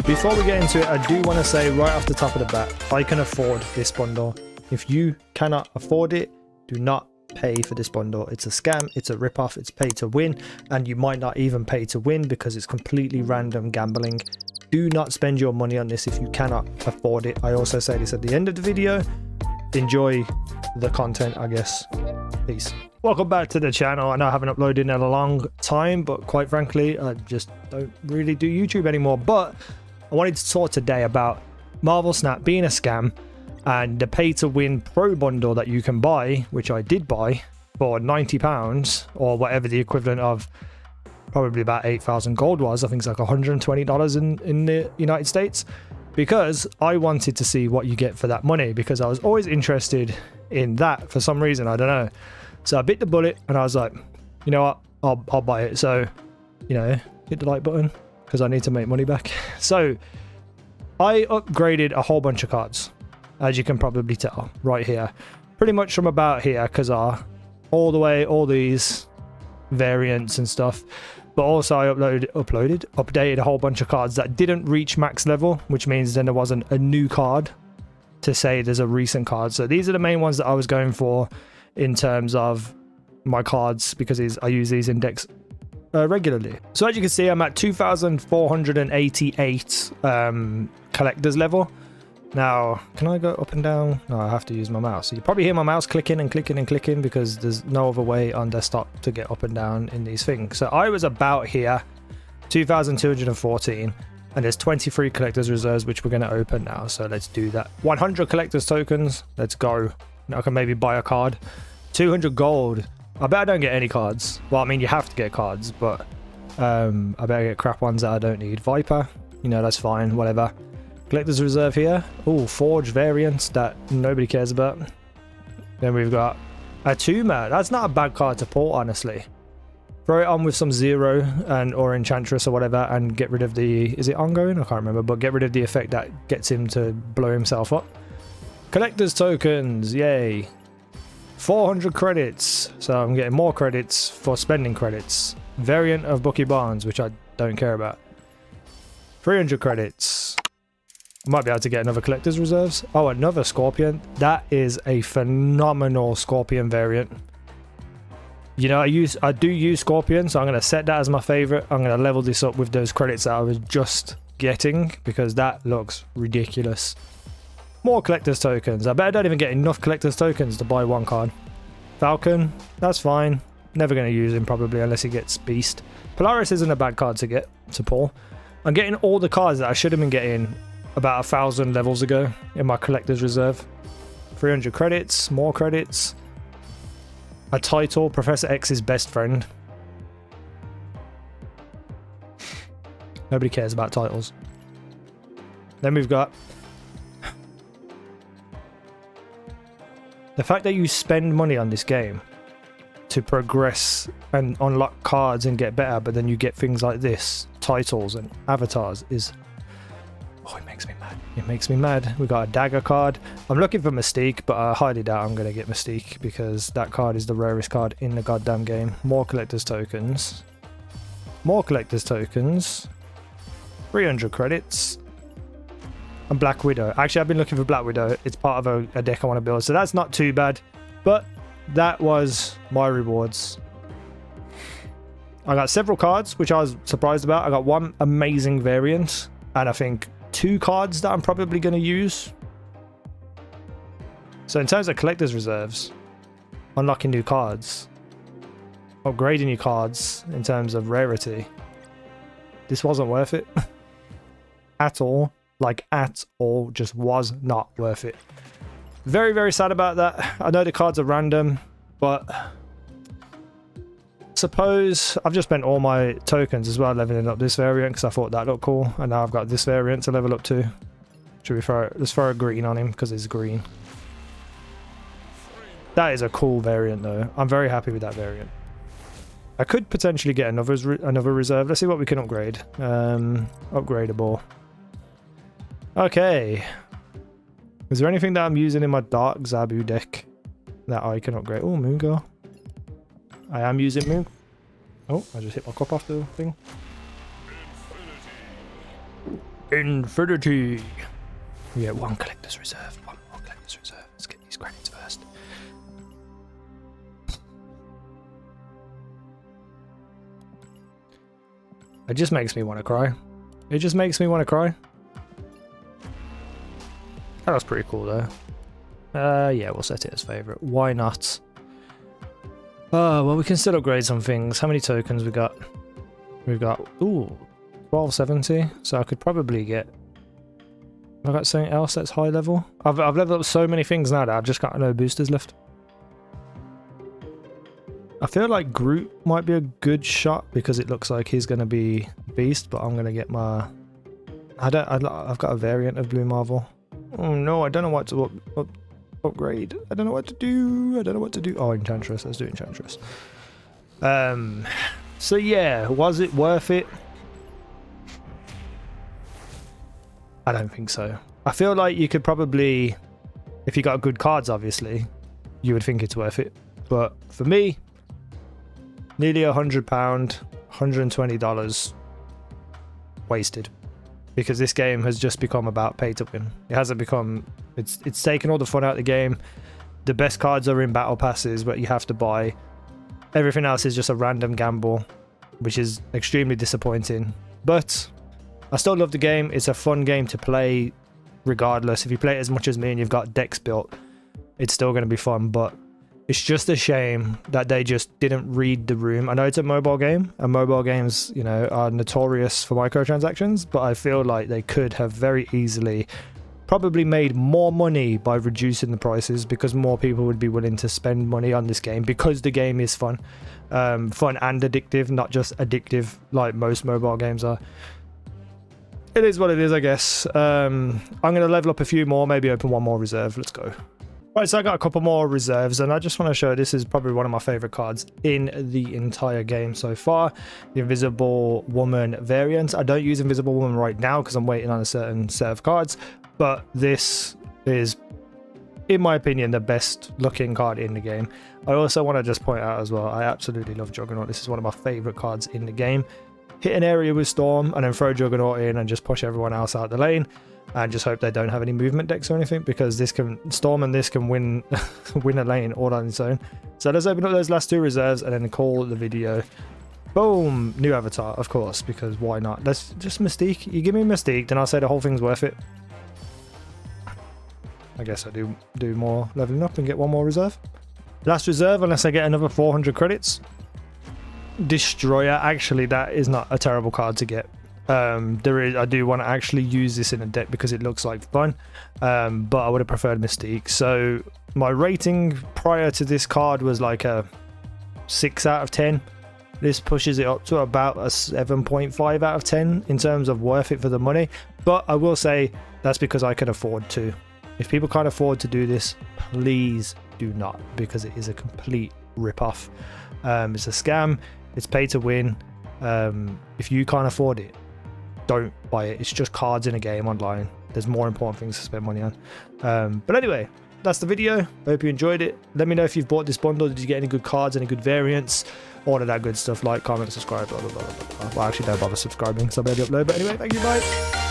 Before we get into it, I do want to say right off the top of the bat, I can afford this bundle. If you cannot afford it, do not pay for this bundle. It's a scam, it's a rip-off, it's pay to win, and you might not even pay to win because it's completely random gambling. Do not spend your money on this if you cannot afford it. I also say this at the end of the video. Enjoy the content, I guess. Peace. Welcome back to the channel. I know I haven't uploaded in a long time, but quite frankly, I just don't really do YouTube anymore. But I wanted to talk today about Marvel Snap being a scam and the pay to win pro bundle that you can buy, which I did buy for £90 or whatever the equivalent of probably about 8,000 gold was. I think it's like $120 in the United States, because I wanted to see what you get for that money, because I was always interested in that for some reason. I don't know. So I bit the bullet and I was like, you know what, I'll buy it. So, you know, hit the like button because I need to make money back. So I upgraded a whole bunch of cards, as you can probably tell right here, pretty much from about here, Kazar, all the way, all these variants and stuff. But also I updated a whole bunch of cards that didn't reach max level, which means then there wasn't a new card to say there's a recent card. So these are the main ones that I was going for in terms of my cards, because I use these in decks regularly. So as you can see, I'm at 2,488 collector's level. Now, can I go up and down? No, I have to use my mouse. So you probably hear my mouse clicking and clicking and clicking because there's no other way on desktop to get up and down in these things. So I was about here, 2,214, and there's 23 collector's reserves, which we're going to open now. So let's do that. 100 collector's tokens. Let's go. Now I can maybe buy a card. 200 gold. I bet I don't get any cards. Well, I mean, you have to get cards, but I better get crap ones that I don't need. Viper, you know, that's fine, whatever. Collector's reserve here. Oh, forge variants that nobody cares about. Then we've got a Tuma. That's not a bad card to pull, honestly. Throw it on with some Zero or Enchantress or whatever and get rid of the... Is it ongoing? I can't remember, but get rid of the effect that gets him to blow himself up. Collector's tokens. Yay. 400 credits. So I'm getting more credits for spending credits. Variant of Bucky Barnes, which I don't care about. 300 credits. I might be able to get another collector's reserves. Oh, another Scorpion. That is a phenomenal Scorpion variant. You know, I do use Scorpion, so I'm going to set that as my favorite. I'm going to level this up with those credits that I was just getting, because that looks ridiculous. More collector's tokens. I bet I don't even get enough collector's tokens to buy one card. Falcon. That's fine. Never going to use him probably unless he gets Beast. Polaris isn't a bad card to pull. I'm getting all the cards that I should have been getting about 1,000 levels ago in my collector's reserve. 300 credits, more credits. A title, Professor X's best friend. Nobody cares about titles. Then we've got the fact that you spend money on this game to progress and unlock cards and get better, but then you get things like this, titles and avatars, is... Oh, it makes me mad. It makes me mad. We got a dagger card. I'm looking for Mystique, but I highly doubt I'm going to get Mystique because that card is the rarest card in the goddamn game. More collector's tokens. More collector's tokens. 300 credits. And Black Widow. Actually, I've been looking for Black Widow. It's part of a deck I want to build, so that's not too bad. But that was my rewards. I got several cards, which I was surprised about. I got one amazing variant, and I think 2 cards that I'm probably going to use. So in terms of collector's reserves, unlocking new cards, upgrading your cards in terms of rarity, this wasn't worth it at all. Like at all, just was not worth it. Very, very sad about that. I know the cards are random, but suppose I've just spent all my tokens as well leveling up this variant because I thought that looked cool, and now I've got this variant to level up to. Should we let's throw a green on him because it's green. That is a cool variant though. I'm very happy with that variant. I could potentially get another reserve. Let's see what we can upgrade. Upgradable. Okay. Is there anything that I'm using in my Dark Zabu deck that I can upgrade? Oh, Moongirl. I am using Moon. Oh, I just hit my cup off the thing. infinity. We get one collector's reserve. One more collector's reserve. Let's get these credits first. It just makes me want to cry. It just makes me want to cry. That was pretty cool though. Yeah, we'll set it as favorite. Why not? Oh, well, we can still upgrade some things. How many tokens we got? We've got, ooh, 1270. So I could probably get... Have I got something else that's high level? I've leveled up so many things now that I've just got no boosters left. I feel like Groot might be a good shot because it looks like he's going to be beast, but I'm going to get my... I've got a variant of Blue Marvel. Oh no, I don't know what to upgrade. I don't know what to do. I don't know what to do. Oh, Enchantress. Let's do Enchantress. So yeah, was it worth it? I don't think so. I feel like you could probably, if you got good cards, obviously, you would think it's worth it. But for me, nearly £100, $120 wasted. Because this game has just become about pay to win. It hasn't become... It's taken all the fun out of the game. The best cards are in battle passes, but you have to buy. Everything else is just a random gamble, which is extremely disappointing. But I still love the game. It's a fun game to play regardless. If you play it as much as me and you've got decks built, it's still going to be fun. But it's just a shame that they just didn't read the room. I know it's a mobile game, and mobile games, you know, are notorious for microtransactions, but I feel like they could have very easily probably made more money by reducing the prices, because more people would be willing to spend money on this game because the game is fun. Fun and addictive, not just addictive like most mobile games are. It is what it is, I guess. I'm going to level up a few more, maybe open one more reserve. Let's go. Right, so I got a couple more reserves, and I just want to show this is probably one of my favorite cards in the entire game so far. The Invisible Woman variant. I don't use Invisible Woman right now because I'm waiting on a certain set of cards, but this is, in my opinion, the best looking card in the game. I also want to just point out as well, I absolutely love Juggernaut. This is one of my favorite cards in the game. Hit an area with Storm and then throw Juggernaut in and just push everyone else out the lane. And just hope they don't have any movement decks or anything, because this can Storm and this can win win a lane all on its own. So let's open up those last two reserves and then call the video. Boom! New avatar, of course, because why not? Let's just Mystique. You give me Mystique, then I'll say the whole thing's worth it. I guess I do more leveling up and get one more reserve. Last reserve, unless I get another 400 credits. Destroyer. Actually, that is not a terrible card to get. I do want to actually use this in a deck because it looks like fun, but I would have preferred Mystique. So my rating prior to this card was like a 6 out of 10. This pushes it up to about a 7.5 out of 10 in terms of worth it for the money, but I will say that's because I can afford to. If people can't afford to do this, please do not, because it is a complete rip-off. It's a scam. It's pay to win. If you can't afford it, don't buy it. It's just cards in a game online. There's more important things to spend money on. But anyway, that's the video. I hope you enjoyed it. Let me know if you've bought this bundle. Did you get any good cards, any good variants, all of that good stuff. Like, comment, subscribe, blah, blah, blah, blah, blah. Well, actually, don't bother subscribing because I barely upload. But anyway, thank you, bye.